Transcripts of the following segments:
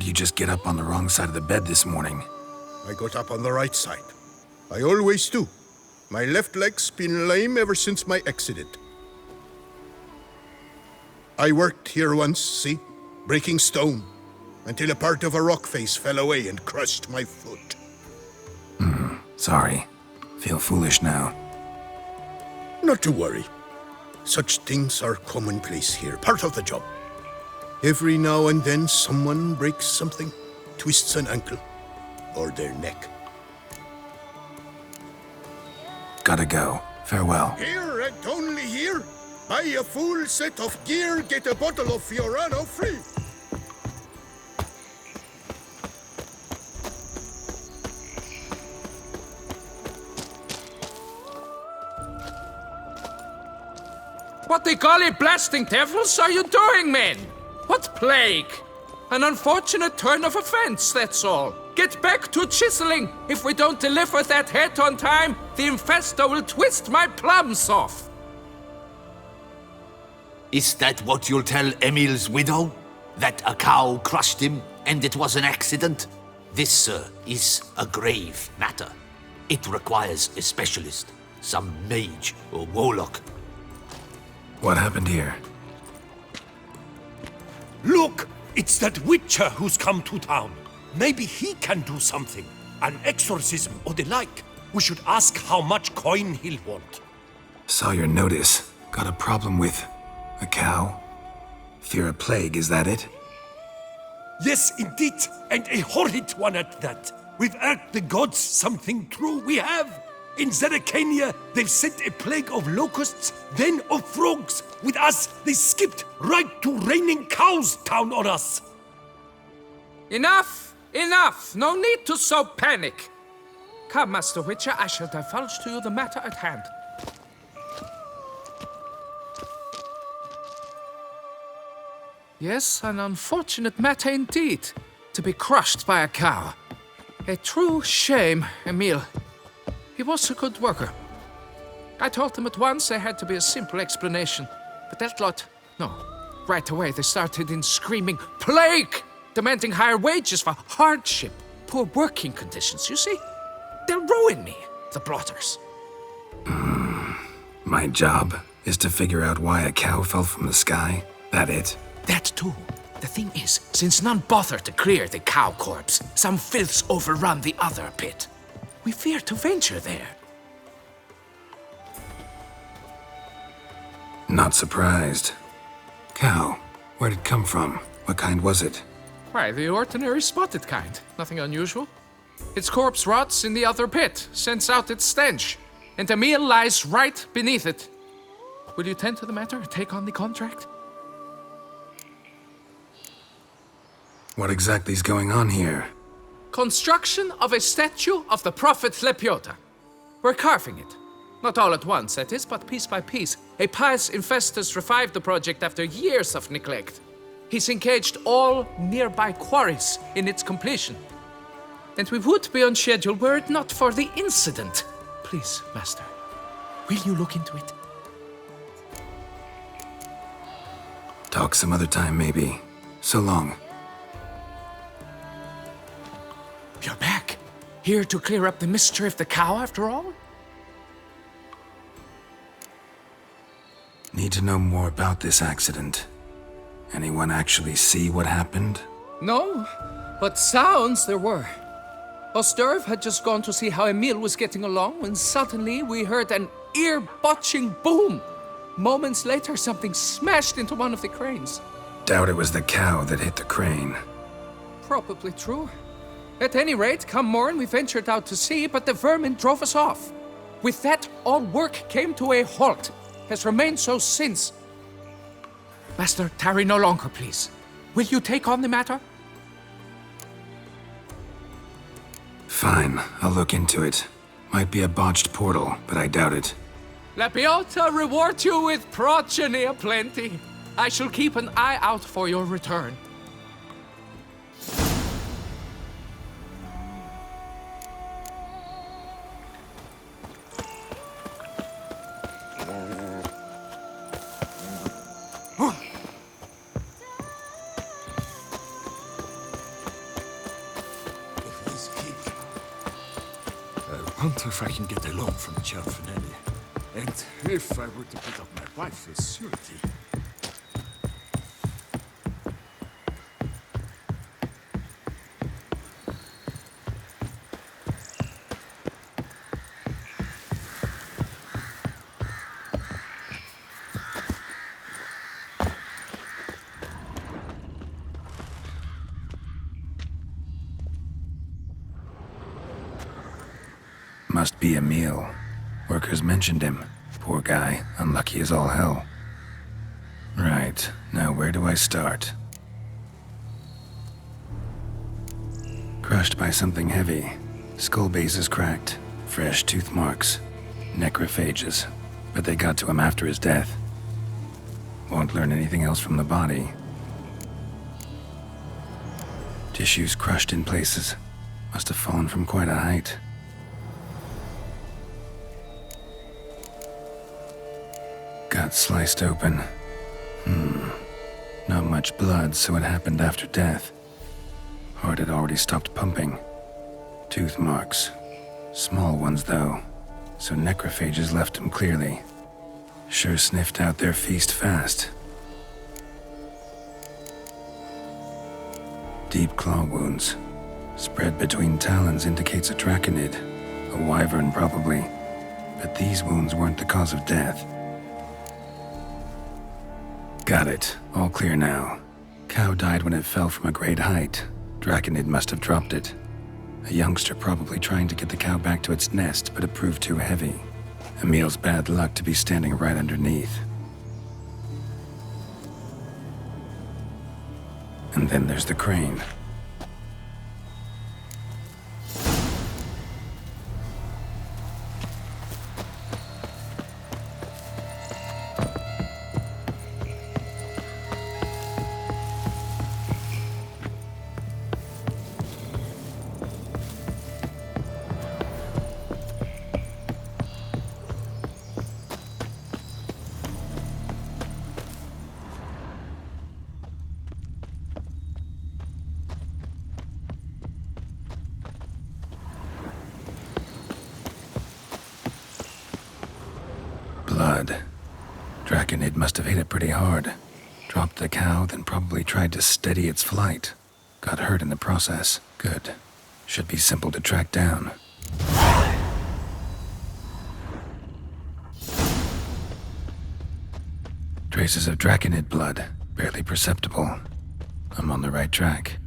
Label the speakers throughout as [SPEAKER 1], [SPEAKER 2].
[SPEAKER 1] How'd you just get up on the wrong side of the bed this morning?
[SPEAKER 2] I got up on the right side. I always do. My left leg's been lame ever since my accident. I worked here once, see? Breaking stone. Until a part of a rock face fell away and crushed my foot.
[SPEAKER 1] Sorry. Feel foolish now.
[SPEAKER 2] Not to worry. Such things are commonplace here, part of the job. Every now and then someone breaks something, twists an ankle, or their neck.
[SPEAKER 1] Gotta go. Farewell.
[SPEAKER 2] Here and only here, buy a full set of gear, get a bottle of Fiorano free.
[SPEAKER 3] What the golly blasting devils are you doing, men? What plague? An unfortunate turn of offense, that's all. Get back to chiseling. If we don't deliver that head on time, the infestor will twist my plums off.
[SPEAKER 4] Is that what you'll tell Emil's widow? That a cow crushed him and it was an accident? This, sir, is a grave matter. It requires a specialist, some mage or warlock.
[SPEAKER 1] What happened here?
[SPEAKER 5] Look! It's that witcher who's come to town. Maybe he can do something. An exorcism or the like. We should ask how much coin he'll want.
[SPEAKER 1] Saw your notice. Got a problem with a cow? Fear a plague, is that it?
[SPEAKER 5] Yes, indeed. And a horrid one at that. We've earned the gods something true, we have. In Zeracania, they've sent a plague of locusts, then of frogs. With us, they skipped right to raining cows down on us.
[SPEAKER 3] Enough! Enough! No need to so panic. Come, Master Witcher, I shall divulge to you the matter at hand. Yes, an unfortunate matter indeed, to be crushed by a cow. A true shame, Emil. He was a good worker. I told them at once there had to be a simple explanation. But that lot, no. Right away they started in screaming, plague! Demanding higher wages for hardship, poor working conditions, you see? They'll ruin me, the blotters.
[SPEAKER 1] My job is to figure out why a cow fell from the sky. That it?
[SPEAKER 3] That too. The thing is, since none bothered to clear the cow corpse, some filths overrun the other pit. We fear to venture there.
[SPEAKER 1] Not surprised. Cow, where'd it come from? What kind was it?
[SPEAKER 3] Why, the ordinary spotted kind. Nothing unusual. Its corpse rots in the other pit, sends out its stench, and Emil lies right beneath it. Will you tend to the matter and take on the contract?
[SPEAKER 1] What exactly is going on here?
[SPEAKER 3] Construction of a statue of the prophet Lepiota. We're carving it. Not all at once, that is, but piece by piece. A pious infestus revived the project after years of neglect. He's engaged all nearby quarries in its completion. And we would be on schedule were it not for the incident. Please, Master, will you look into it?
[SPEAKER 1] Talk some other time, maybe. So long.
[SPEAKER 3] You're back. Here to clear up the mystery of the cow, after all?
[SPEAKER 1] Need to know more about this accident. Anyone actually see what happened?
[SPEAKER 3] No, but sounds there were. Osterv had just gone to see how Emil was getting along when suddenly we heard an ear-botching boom. Moments later, something smashed into one of the cranes.
[SPEAKER 1] Doubt it was the cow that hit the crane.
[SPEAKER 3] Probably true. At any rate, come morn, we ventured out to sea, but the vermin drove us off. With that, all work came to a halt. Has remained so since. Master, tarry no longer, please. Will you take on the matter?
[SPEAKER 1] Fine, I'll look into it. Might be a botched portal, but I doubt it.
[SPEAKER 3] Lepiota reward you with progeny aplenty. I shall keep an eye out for your return.
[SPEAKER 6] wonder if I can get a loan from Cialfinelli. And if I were to put up my wife as surety.
[SPEAKER 1] Must be Emil. Workers mentioned him. Poor guy, unlucky as all hell. Right, now where do I start? Crushed by something heavy. Skull base is cracked. Fresh tooth marks. Necrophages. But they got to him after his death. Won't learn anything else from the body. Tissues crushed in places. Must have fallen from quite a height. Gut sliced open. Not much blood, so it happened after death. Heart had already stopped pumping. Tooth marks. Small ones, though, so necrophages left him clearly. Sure sniffed out their feast fast. Deep claw wounds. Spread between talons indicates a draconid. A wyvern, probably. But these wounds weren't the cause of death. Got it. All clear now. Cow died when it fell from a great height. Draconid must have dropped it. A youngster probably trying to get the cow back to its nest, but it proved too heavy. Emil's bad luck to be standing right underneath. And then there's the crane. Blood. Draconid must have hit it pretty hard. Dropped the cow, then probably tried to steady its flight. Got hurt in the process. Good. Should be simple to track down. Traces of Draconid blood. Barely perceptible. I'm on the right track.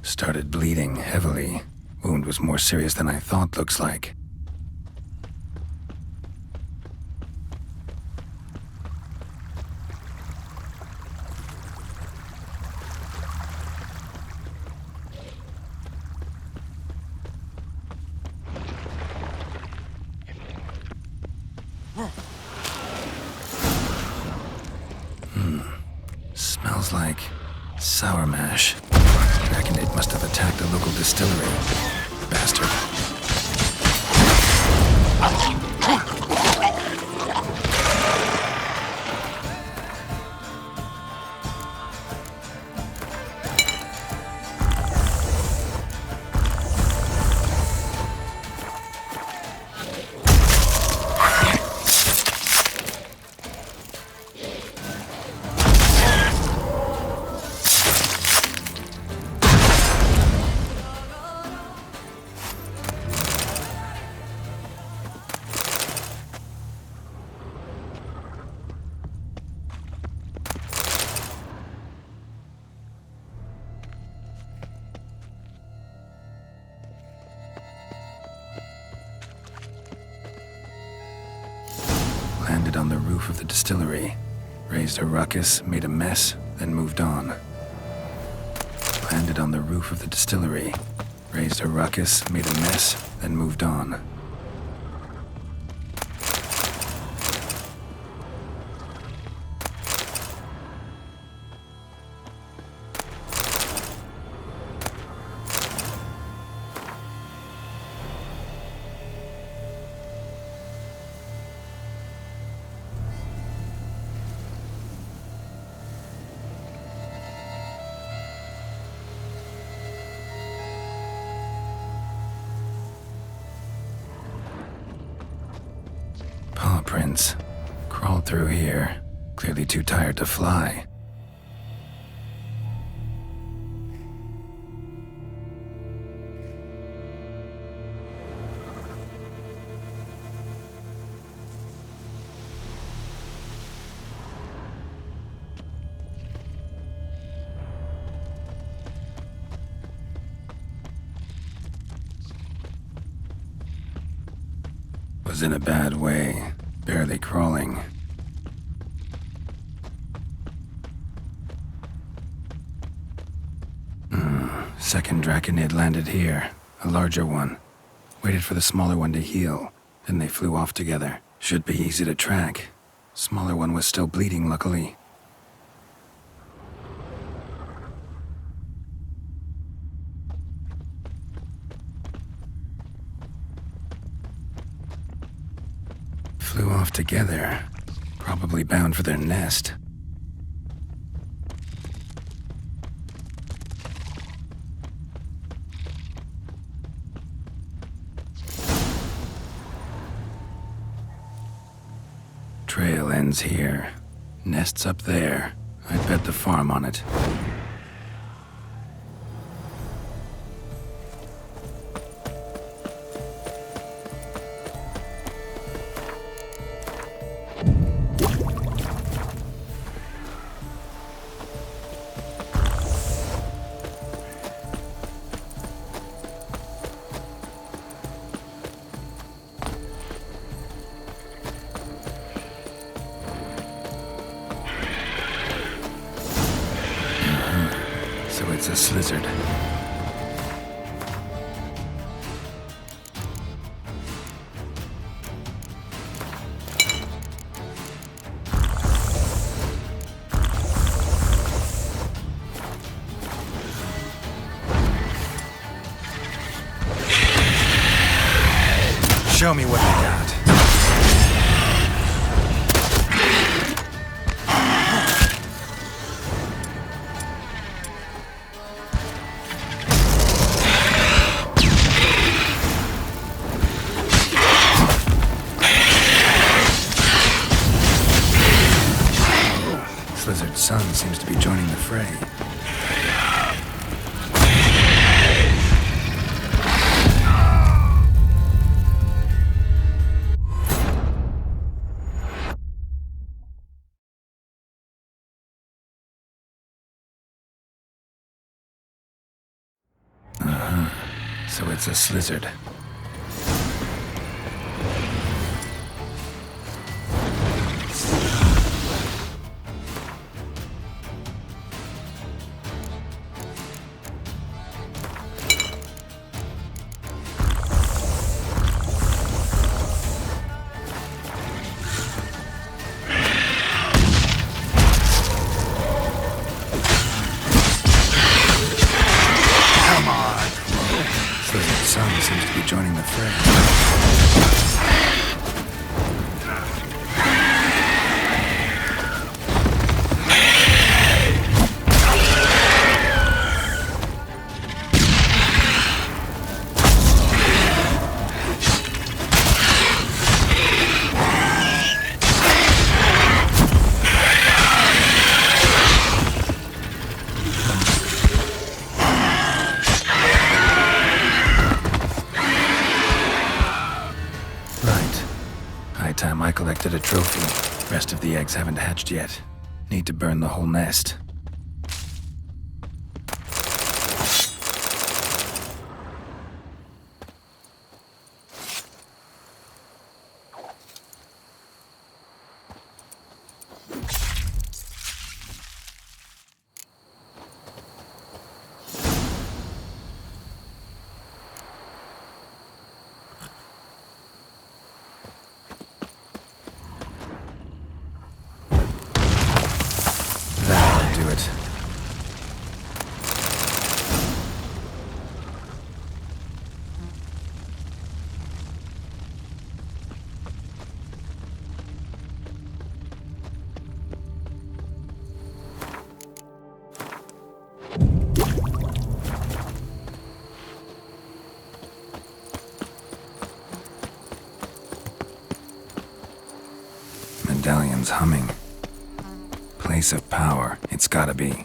[SPEAKER 1] Started bleeding heavily. Wound was more serious than I thought, looks like. Smells like sour mash. Draconid must have attacked a local distillery. Bastard. Landed on the roof of the distillery. Raised a ruckus, made a mess, then moved on. Landed on the roof of the distillery. Raised a ruckus, made a mess, then moved on. footprints. Crawled through here. Clearly too tired to fly. Was in a bad way. Barely crawling. Second Draconid landed here. A larger one. Waited for the smaller one to heal. Then they flew off together. Should be easy to track. Smaller one was still bleeding, luckily. Flew off together. Probably bound for their nest. Trail ends here. Nest's up there. I'd bet the farm on it. So it's a slizzard. Show me what you got. Slizzard's son seems to be joining the fray. So it's a slizzard. Slizzard's son seems to be joining the fray. High time I collected a trophy. Rest of the eggs haven't hatched yet. Need to burn the whole nest. That'll medallion's humming. Place of power, it's gotta be.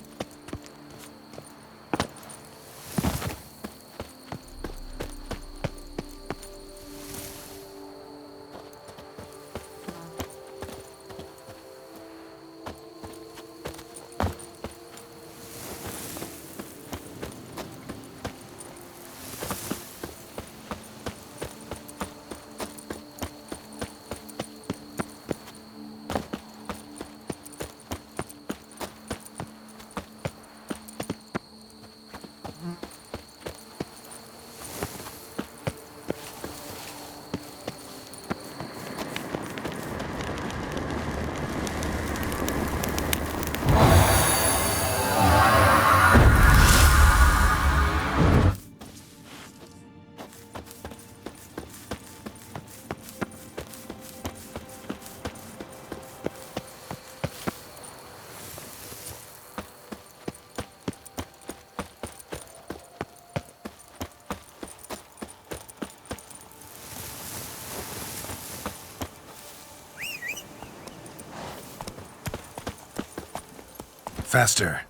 [SPEAKER 1] Faster.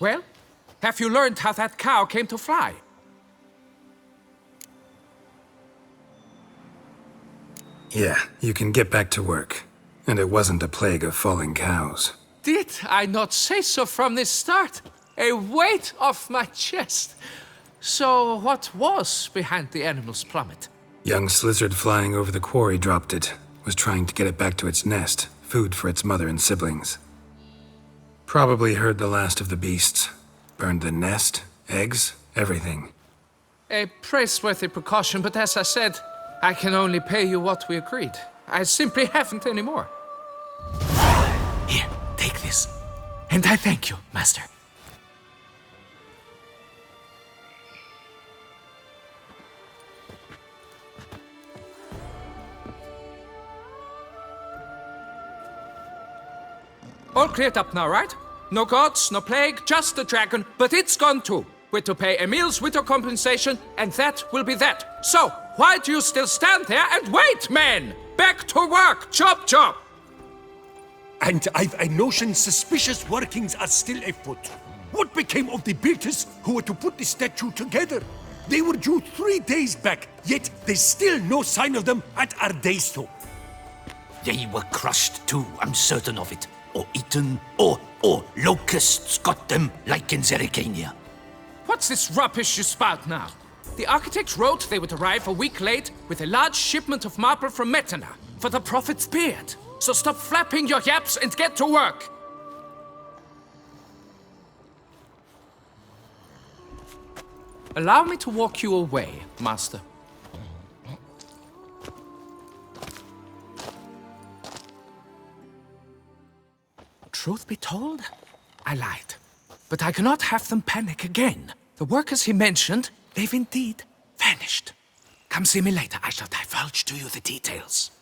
[SPEAKER 3] Well, have you learned how that cow came to fly?
[SPEAKER 1] Yeah, you can get back to work. And it wasn't a plague of falling cows.
[SPEAKER 3] Did I not say so from the start? A weight off my chest. So what was behind the animal's plummet?
[SPEAKER 1] Young slizzard flying over the quarry dropped it. Was trying to get it back to its nest. Food for its mother and siblings. Probably heard the last of the beasts. Burned the nest, eggs, everything.
[SPEAKER 3] A praiseworthy precaution, but as I said, I can only pay you what we agreed. I simply haven't any more.
[SPEAKER 4] Here, take this.
[SPEAKER 3] And I thank you, Master. All cleared up now, right? No gods, no plague, just the dragon, but it's gone too. We're to pay Emil's widow compensation, and that will be that. So, why do you still stand there and wait, men? Back to work! Chop, chop!
[SPEAKER 5] And I've a notion suspicious workings are still afoot. What became of the builders who were to put the statue together? They were due 3 days back, yet there's still no sign of them at Ardeisto.
[SPEAKER 4] They were crushed too, I'm certain of it. Or eaten, or locusts got them, like in Zerikania.
[SPEAKER 3] What's this rubbish you spout now? The architect wrote they would arrive a week late with a large shipment of marble from Metana for the prophet's beard. So stop flapping your yaps and get to work! Allow me to walk you away, Master. Truth be told, I lied. But I cannot have them panic again. The workers he mentioned, they've indeed vanished. Come see me later. I shall divulge to you the details.